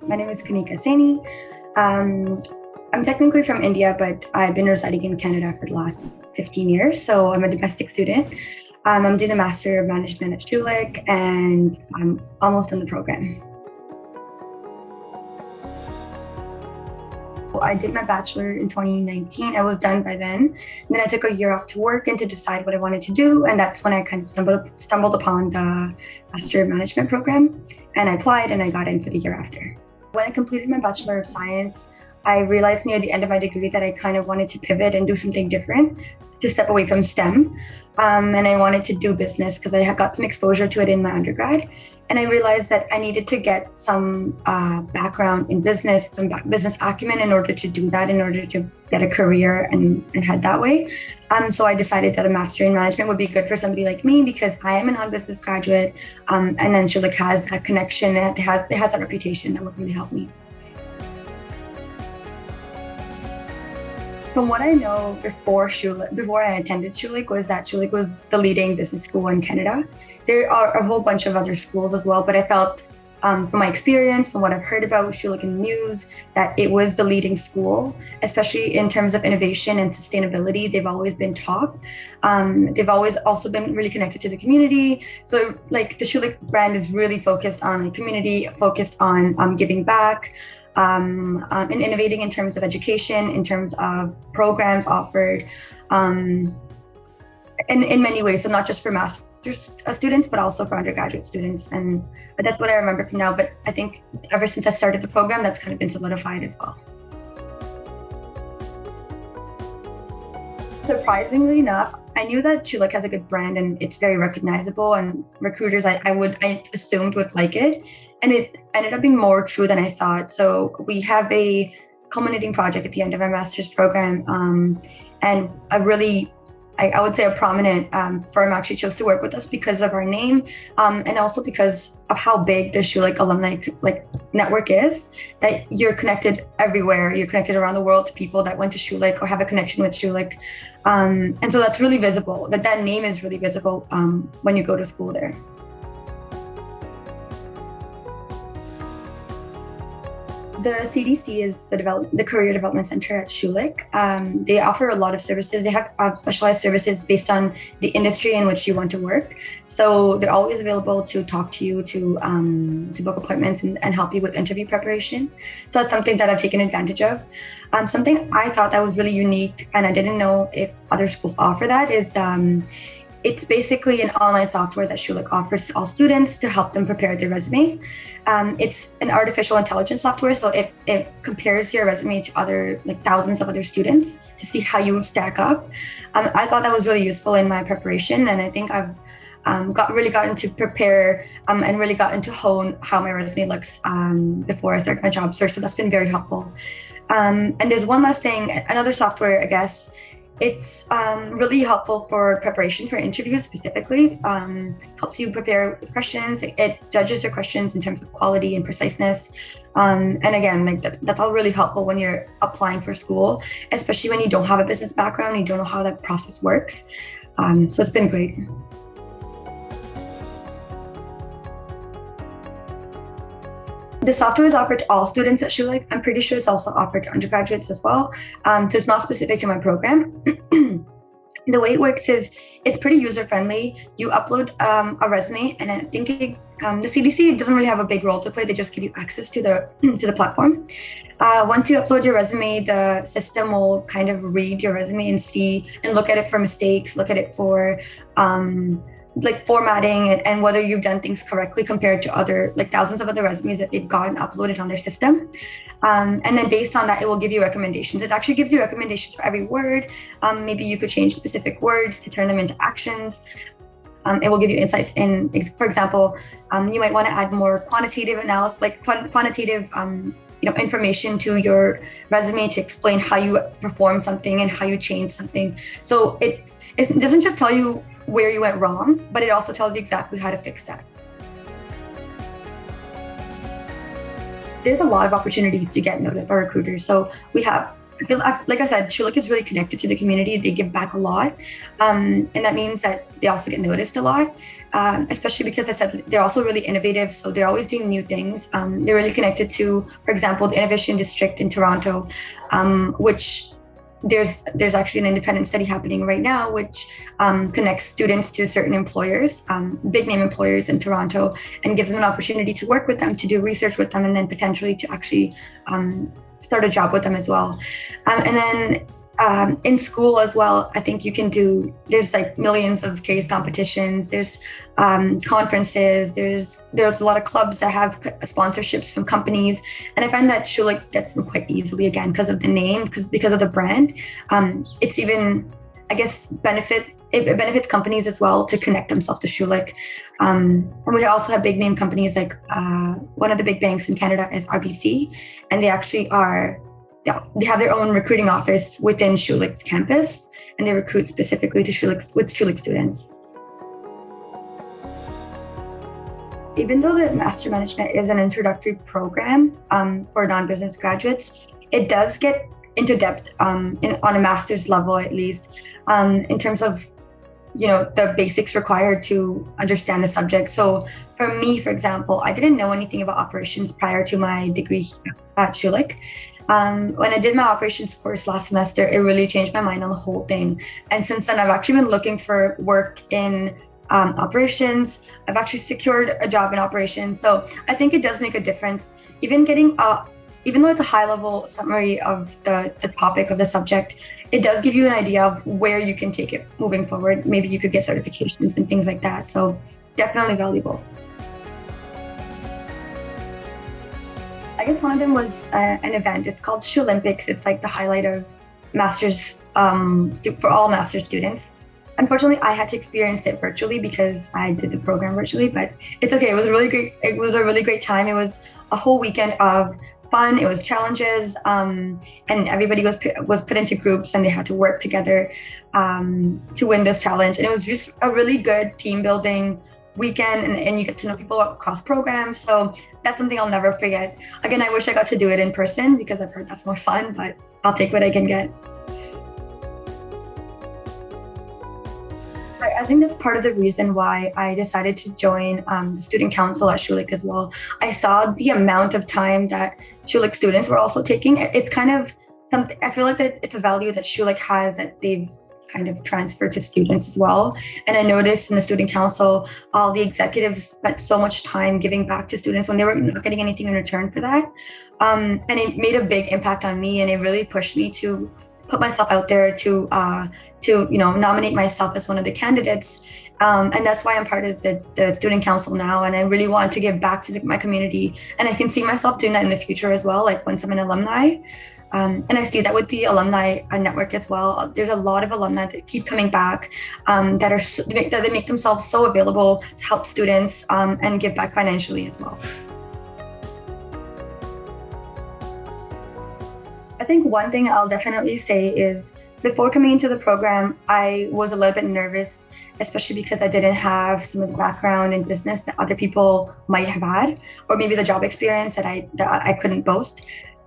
My name is Kanika Saini. I'm technically from India, but I've been residing in Canada for the last 15 years. So I'm a domestic student. I'm doing a Master of Management at Schulich, and I'm almost in the program. I did my bachelor in 2019. I was done by then. Then I took a year off to work and to decide what I wanted to do. And that's when I kind of stumbled upon the Master of Management program. And I applied and I got in for the year after. When I completed my Bachelor of Science, I realized near the end of my degree that I kind of wanted to pivot and do something different, to step away from STEM. And I wanted to do business because I had got some exposure to it in my undergrad. And I realized that I needed to get some background in business, some business acumen in order to do that, in order to get a career and head that way. So I decided that a master in management would be good for somebody like me because I am a non-business graduate. And then Schulich has that connection, it has that reputation that would really help me. From what I know before I attended Schulich, was that Schulich was the leading business school in Canada. There are a whole bunch of other schools as well, but I felt from my experience, from what I've heard about Schulich in the news, that it was the leading school, especially in terms of innovation and sustainability. They've always been top. They've always also been really connected to the community. So like the Schulich brand is really focused on community, focused on giving back, and innovating in terms of education, in terms of programs offered, in many ways. So not just for master's students, but also for undergraduate students. But that's what I remember from now. But I think ever since I started the program, that's kind of been solidified as well. Surprisingly enough, I knew that Schulich has a good brand and it's very recognizable, and recruiters I assumed would like it. And it ended up being more true than I thought. So we have a culminating project at the end of our master's program. And I would say a prominent firm actually chose to work with us because of our name, and also because of how big the Schulich alumni network is, that you're connected everywhere. You're connected around the world to people that went to Schulich or have a connection with Schulich. And so that's really visible, that name is really visible when you go to school there. The CDC is the Career Development Center at Schulich. They offer a lot of services. They have specialized services based on the industry in which you want to work. So they're always available to talk to you, to book appointments and help you with interview preparation. So that's something that I've taken advantage of. Something I thought that was really unique, and I didn't know if other schools offer that, is it's basically an online software that Schulich offers to all students to help them prepare their resume. It's an artificial intelligence software, so it compares your resume to other thousands of other students to see how you stack up. I thought that was really useful in my preparation, and I think I've really gotten to prepare and really gotten to hone how my resume looks before I start my job search. So that's been very helpful. And there's one last thing, another software, I guess. It's really helpful for preparation for interviews specifically. Helps you prepare questions. It judges your questions in terms of quality and preciseness. And again, that's all really helpful when you're applying for school, especially when you don't have a business background, you don't know how that process works. So it's been great. The software is offered to all students at Schulich. I'm pretty sure it's also offered to undergraduates as well. So it's not specific to my program. The way it works is it's pretty user-friendly. You upload a resume, and I think the CDC doesn't really have a big role to play. They just give you access to the platform. Once you upload your resume, the system will kind of read your resume and look at it for mistakes, look at it for formatting and whether you've done things correctly compared to other thousands of other resumes that they've gotten uploaded on their system. And then based on that, it will give you recommendations. It actually gives you recommendations for every word. Maybe you could change specific words to turn them into actions. It will give you insights in, for example, you might want to add more quantitative analysis, quantitative information to your resume to explain how you perform something and how you change something. So it doesn't just tell you where you went wrong, but it also tells you exactly how to fix that. There's a lot of opportunities to get noticed by recruiters. So we have like I said, Schulich is really connected to the community. They give back a lot, and that means that they also get noticed a lot. Especially because I said they're also really innovative, so they're always doing new things. They're really connected to, for example, the Innovation District in Toronto, which there's actually an independent study happening right now, which connects students to certain employers, big name employers in Toronto, and gives them an opportunity to work with them, to do research with them, and then potentially to actually start a job with them as well. And then in school as well, I think you can there's like millions of case competitions, there's conferences, there's a lot of clubs that have sponsorships from companies. And I find that Schulich gets them quite easily, again, because of the name, because of the brand. It's even, I guess, it benefits companies as well to connect themselves to Schulich. And we also have big name companies like one of the big banks in Canada is RBC, and they actually they have their own recruiting office within Schulich's campus, and they recruit specifically to Schulich students. Even though the Master Management is an introductory program for non-business graduates, it does get into depth on a master's level, at least, in terms of the basics required to understand the subject. So for me, for example, I didn't know anything about operations prior to my degree at Schulich. When I did my operations course last semester, it really changed my mind on the whole thing. And since then, I've actually been looking for work in operations. I've actually secured a job in operations. So I think it does make a difference. Even though it's a high-level summary of the topic of the subject, it does give you an idea of where you can take it moving forward. Maybe you could get certifications and things like that. So definitely valuable. I guess one of them was an event. It's called Shulympics. It's like the highlight of masters for all master's students. Unfortunately, I had to experience it virtually because I did the program virtually, but it's okay. It was really great. It was a really great time. It was a whole weekend of fun. It was challenges, and everybody was put into groups, and they had to work together to win this challenge. And it was just a really good team building weekend, and you get to know people across programs. So that's something I'll never forget. Again, I wish I got to do it in person because I've heard that's more fun, but I'll take what I can get. I think that's part of the reason why I decided to join the student council at Schulich as well. I saw the amount of time that Schulich students were also taking. It's kind of something, I feel like that it's a value that Schulich has that they've kind of transferred to students as well. And I noticed in the student council, all the executives spent so much time giving back to students when they were not getting anything in return for that. And it made a big impact on me, and it really pushed me to put myself out there to nominate myself as one of the candidates. And that's why I'm part of the student council now. And I really want to give back to my community. And I can see myself doing that in the future as well, like once I'm an alumni. And I see that with the alumni network as well. There's a lot of alumni that keep coming back, that they make themselves so available to help students and give back financially as well. I think one thing I'll definitely say is, before coming into the program, I was a little bit nervous, especially because I didn't have some of the background in business that other people might have had, or maybe the job experience that I couldn't boast.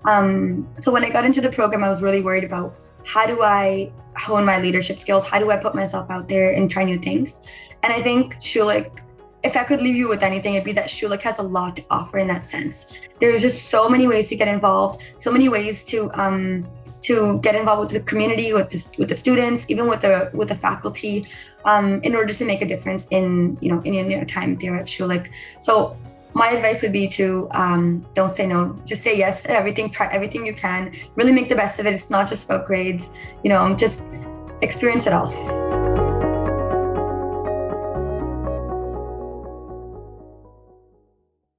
So when I got into the program, I was really worried about, how do I hone my leadership skills? How do I put myself out there and try new things? And I think Schulich, if I could leave you with anything, it'd be that Schulich has a lot to offer in that sense. There's just so many ways to get involved, so many ways to get involved with the community, with the students, even with the faculty, in order to make a difference in your time there at Schulich. So my advice would be to don't say no, just say yes to everything, try everything you can, really make the best of it. It's not just about grades, just experience it all.